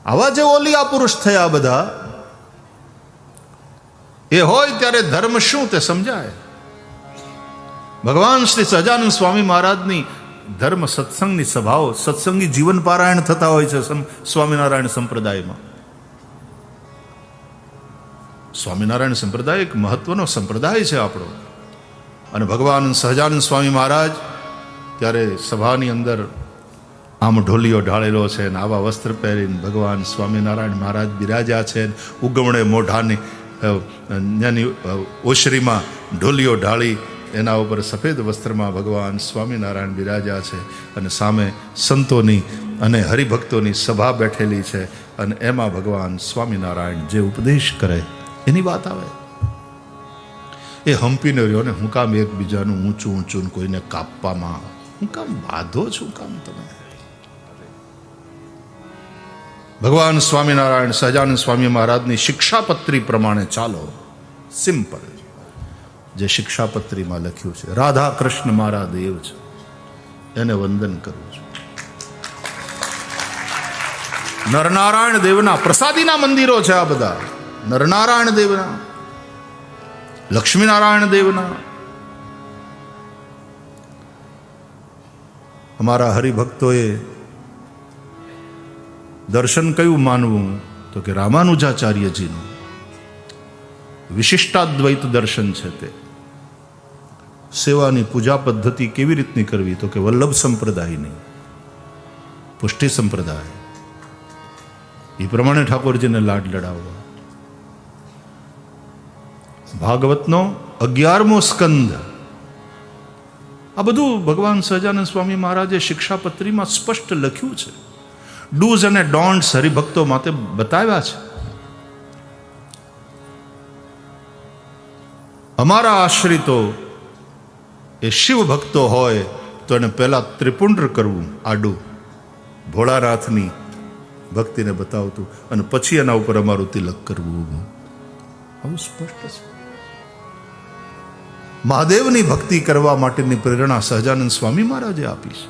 આવા જે ઓલિયા પુરુષ થયા બધા, એ હોય ત્યારે ધર્મ શું તે સમજાય. ભગવાન શ્રી સહજાનંદ સ્વામી મહારાજની ધર્મ સત્સંગની સભાઓ, સત્સંગી જીવન પારાયણ થતા હોય છે સ્વામિનારાયણ સંપ્રદાયમાં. સ્વામિનારાયણ સંપ્રદાય એક મહત્વનો સંપ્રદાય છે આપણો. અને ભગવાન સહજાનંદ સ્વામી મહારાજ ત્યારે સભાની અંદર આમ ઢોલિયો ઢાળેલો છે ને આવા વસ્ત્ર પહેરીને ભગવાન સ્વામિનારાયણ મહારાજ બિરાજ્યા છે. ઉગમણે મોઢાની ઓશરીમાં ઢોલિયો ઢાળી એના ઉપર સફેદ વસ્ત્રમાં ભગવાન સ્વામિનારાયણ બિરાજ્યા છે. અને સામે સંતોની અને હરિભક્તોની સભા બેઠેલી છે. અને એમાં ભગવાન સ્વામિનારાયણ જે ઉપદેશ કરે એની વાત આવે. એ હંપીને રહ્યો ને હું કામ એકબીજાનું ઊંચું ઊંચું કોઈને કાપવામાં હું કામ બાંધો છું કામ તમે. ભગવાન સ્વામિનારાયણ સહજાનંદ સ્વામી મહારાજની શિક્ષાપત્રી પ્રમાણે ચાલો. સિમ્પલ જે શિક્ષાપત્રીમાં લખ્યું છે, રાધા કૃષ્ણ મારા દેવ છે, એને વંદન કરું છું. નરનારાયણ દેવના પ્રસાદીના મંદિરો છે આ બધા. નરનારાયણ દેવના, લક્ષ્મીનારાયણ દેવના. અમારા હરિભક્તોએ દર્શન કયું માનવું તો કે રામાનુજાચાર્યજીનું વિશિષ્ટાદ્વૈત દર્શન છે તે. સેવાની પૂજા પદ્ધતિ કેવી રીતની કરવી તો કે વલ્લભ સંપ્રદાયની, પુષ્ટિ સંપ્રદાય, એ પ્રમાણે ઠાકોરજીને લાડ લડાવવા. ભાગવતનો 11મો સ્કંદ, આ બધું ભગવાન સહજાનંદ સ્વામી મહારાજે શિક્ષાપત્રીમાં સ્પષ્ટ લખ્યું છે. ડૂઝ અને ડોન્ટ્સ હરિભક્તો માટે બતાવ્યા છે. અમારા આશ્રિતો એ શિવ ભક્તો હોય તો એને પહેલા ત્રિપુંડ્ર કરવું, આડું ભોળાનાથની ભક્તિને બતાવતું, અને પછી એના ઉપર અમારું તિલક કરવું. આવું સ્પષ્ટ છે. મહાદેવની ભક્તિ કરવા માટેની પ્રેરણા સહજાનંદ સ્વામી મહારાજે આપી છે.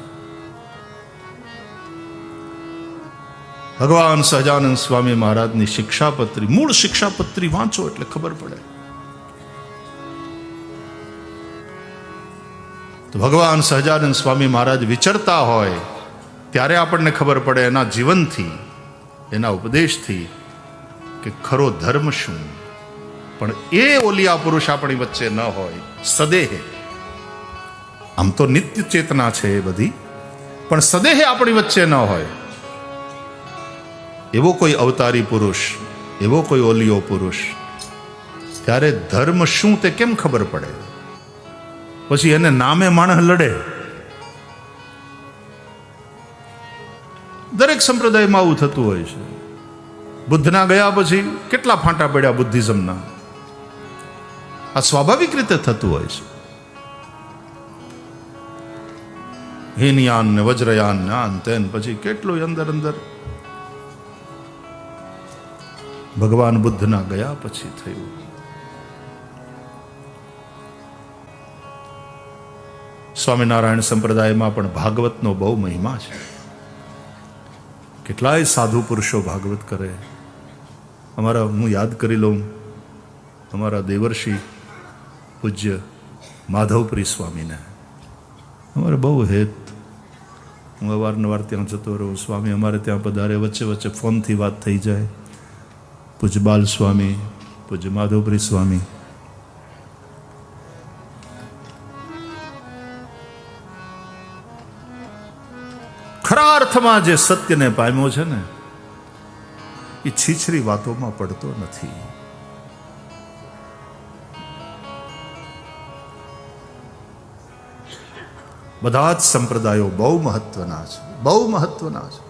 ભગવાન સહજાનંદ સ્વામી મહારાજની શિક્ષાપત્રી, મૂળ શિક્ષાપત્રી વાંચો એટલે ખબર પડે. તો ભગવાન સહજાનંદ સ્વામી મહારાજ વિચરતા હોય ત્યારે આપણને ખબર પડે એના જીવનથી, એના ઉપદેશથી કે ખરો ધર્મ શું. પણ એ ઓલિયા પુરુષ આપણી વચ્ચે ન હોય સદેહે. આમ તો નિત્ય ચેતના છે એ બધી, પણ સદેહે આપણી વચ્ચે ન હોય એવો કોઈ અવતારી પુરુષ, એવો કોઈ ઓલિયો પુરુષ, ત્યારે ધર્મ શું તે કેમ ખબર પડે? પછી એને નામે માણસ લડે. દરેક સંપ્રદાયમાં આવું થતું હોય છે. બુદ્ધના ગયા પછી કેટલા ફાંટા પડ્યા બુદ્ધિઝમના. આ સ્વાભાવિક રીતે થતું હોય છે. હીનયાન ને વજ્રયાન ને આન તેન, પછી કેટલું અંદર અંદર ભગવાન બુદ્ધના ગયા પછી થયું. સ્વામિનારાયણ સંપ્રદાયમાં પણ ભાગવતનો બહુ મહિમા છે. કેટલાય સાધુ પુરુષો ભાગવત કરે. અમારા, હું યાદ કરી લઉં, અમારા દેવર્ષિ પૂજ્ય માધવપ્રી સ્વામીને અમારે બહુ હેત. હું અવારનવાર ત્યાં જતો રહું. સ્વામી અમારે ત્યાં પધારે, વચ્ચે વચ્ચે ફોનથી વાત થઈ જાય. પૂજ્ય બાલ સ્વામી, પૂજ્ય માધવપ્રી સ્વામી. ખરા અર્થમાં જે સત્યને પામ્યો છે ને, એ છીછરી વાતોમાં પડતો નથી. બધા જ સંપ્રદાયો બહુ મહત્વના છે, બહુ મહત્વના છે.